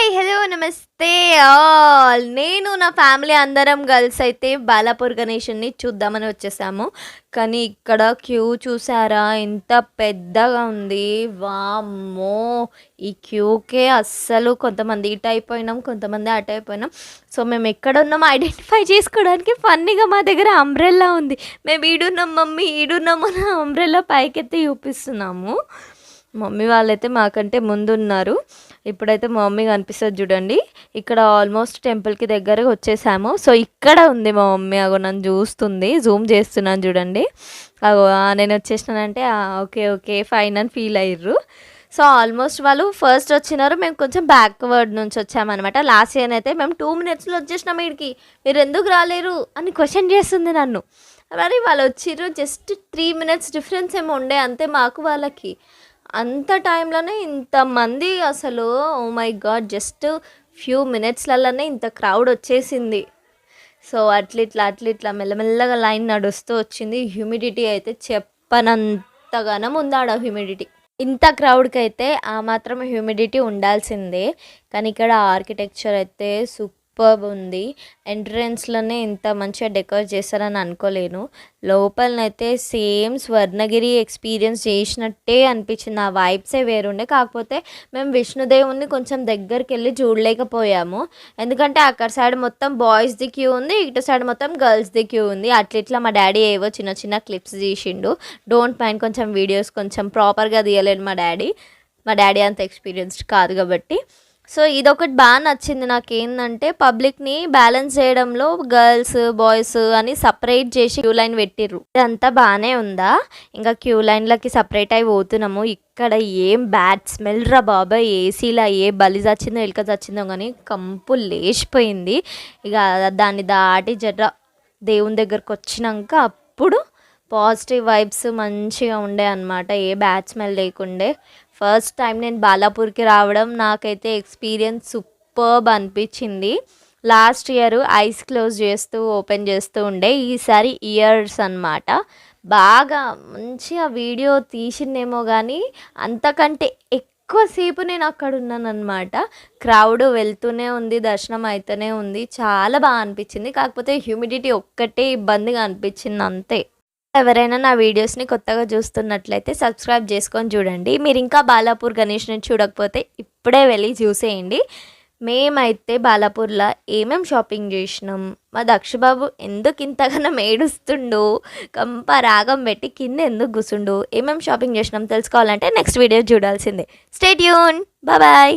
Hi hello నమస్తే all. నేను నా ఫ్యామిలీ అందరం గర్ల్స్ అయితే బాలాపూర్ గణేషుని చూద్దామని వచ్చేసాము. కానీ ఇక్కడ క్యూ చూసారా ఎంత పెద్దగా ఉంది. వామ్మో, ఈ క్యూకే అస్సలు కొంతమంది ఇటు అయిపోయినాం, కొంతమంది అటు అయిపోయినాం. సో మేము ఎక్కడ ఉన్నామో ఐడెంటిఫై చేసుకోవడానికి ఫన్నీగా మా దగ్గర అంబ్రెల్లా ఉంది. మేము ఈడున్నాం మమ్మీ ఈడున్నాము అని అంబ్రెల్లా పైకెత్తి చూపిస్తున్నాము. మమ్మీ వాళ్ళైతే మాకంటే ముందున్నారు. ఇప్పుడైతే మా మమ్మీ కనిపిస్తుంది చూడండి. ఇక్కడ ఆల్మోస్ట్ టెంపుల్కి దగ్గరగా వచ్చేసాము. సో ఇక్కడ ఉంది మా మమ్మీ, అగో నన్ను చూస్తుంది, జూమ్ చేస్తున్నాను చూడండి. అగో నేను వచ్చేసినానంటే ఓకే ఓకే ఫైన్ అని ఫీల్ అయ్యారు. సో ఆల్మోస్ట్ వాళ్ళు ఫస్ట్ వచ్చినారు, మేము కొంచెం బ్యాక్వర్డ్ నుంచి వచ్చామన్నమాట. లాస్ట్ ఇయర్ అయితే మేము 2 minutesలో వచ్చేసినాం. వీడికి మీరు ఎందుకు రాలేరు అని క్వశ్చన్ చేస్తుంది నన్ను. మరి వాళ్ళు వచ్చిర్రు, జస్ట్ 3 minutes డిఫరెన్స్ ఏమో ఉండే అంతే మాకు వాళ్ళకి. అంత టైంలోనే ఇంతమంది అసలు, oh my god, just few మినిట్స్లలోనే ఇంత క్రౌడ్ వచ్చేసింది. సో అట్లిట్లా మెల్లమెల్లగా లైన్ నడుస్తూ వచ్చింది. హ్యూమిడిటీ అయితే చెప్పనంతగానం ఉందాడ హ్యూమిడిటీ. ఇంత క్రౌడ్కి అయితే ఆ మాత్రం హ్యూమిడిటీ ఉండాల్సిందే. కానీ ఇక్కడ ఆర్కిటెక్చర్ అయితే సూపర్బ్ ఉంది. ఎంట్రన్స్లోనే ఇంత మంచిగా డెకరేట్ చేస్తారని అనుకోలేను. లోపలనైతే సేమ్ స్వర్ణగిరి ఎక్స్పీరియన్స్ చేసినట్టే అనిపించింది. ఆ వైబ్సే వేరుండే. కాకపోతే మేము విష్ణుదేవుని కొంచెం దగ్గరికి వెళ్ళి చూడలేకపోయాము. ఎందుకంటే అక్కడ సైడ్ మొత్తం బాయ్స్ది క్యూ ఉంది, ఇటు సైడ్ మొత్తం గర్ల్స్ది క్యూ ఉంది. అట్లా మా డాడీ ఏవో చిన్న చిన్న క్లిప్స్ తీసిండు. డోంట్ మైండ్, కొంచెం వీడియోస్ కొంచెం ప్రాపర్గా తీయలేడు మా డాడీ అంత ఎక్స్పీరియన్స్డ్ కాదు కాబట్టి. సో ఇదొకటి బాగా నచ్చింది నాకేంటంటే, పబ్లిక్ని బ్యాలెన్స్ చేయడంలో గర్ల్స్ బాయ్స్ అని సపరేట్ చేసి క్యూ లైన్ పెట్టిర్రు. ఇదంతా బాగానే ఉందా. ఇంకా క్యూ లైన్లకి సపరేట్ అయి పోతున్నాము. ఇక్కడ ఏం బ్యాడ్ స్మెల్ రా బాబాయ్. ఏసీలో ఏ బలి చచ్చిందో ఎలుక చచ్చిందో కానీ కంపు లేచిపోయింది. ఇక దాన్ని దాటి జర్ర దేవుని దగ్గరకు వచ్చినాక అప్పుడు పాజిటివ్ వైబ్స్ మంచిగా ఉండే అన్నమాట. ఏ బ్యాడ్ స్మెల్ లేకుండే. ఫస్ట్ టైం నేను బాలాపూర్కి రావడం నాకైతే ఎక్స్పీరియన్స్ సూపర్బ్ అనిపించింది. లాస్ట్ ఇయర్ ఐస్ క్లోజ్ చేస్తూ ఓపెన్ చేస్తూ ఉండే, ఈసారి ఇయర్స్ అన్నమాట. బాగా మంచిగా వీడియో తీసిందేమో కానీ అంతకంటే ఎక్కువసేపు నేను అక్కడ ఉన్నాను అనమాట. క్రౌడ్ వెళ్తూనే ఉంది, దర్శనం అయితేనే ఉంది. చాలా బాగా అనిపించింది. కాకపోతే హ్యూమిడిటీ ఒక్కటే ఇబ్బందిగా అనిపించింది అంతే. ఎవరైనా నా వీడియోస్ని కొత్తగా చూస్తున్నట్లయితే సబ్స్క్రైబ్ చేసుకొని చూడండి. మీరు ఇంకా బాలాపూర్ గణేష్ని చూడకపోతే ఇప్పుడే వెళ్ళి చూసేయండి. మేమైతే బాలాపూర్లో ఏమేమి షాపింగ్ చేసినాం, మా దక్షబాబు ఎందుకు ఇంతగానో ఏడుస్తుండు, కంప రాగం పెట్టి కింద ఎందుకు కూర్చుండు, ఏమేమి షాపింగ్ చేసినాం తెలుసుకోవాలంటే నెక్స్ట్ వీడియో చూడాల్సిందే. Stay tune, bye.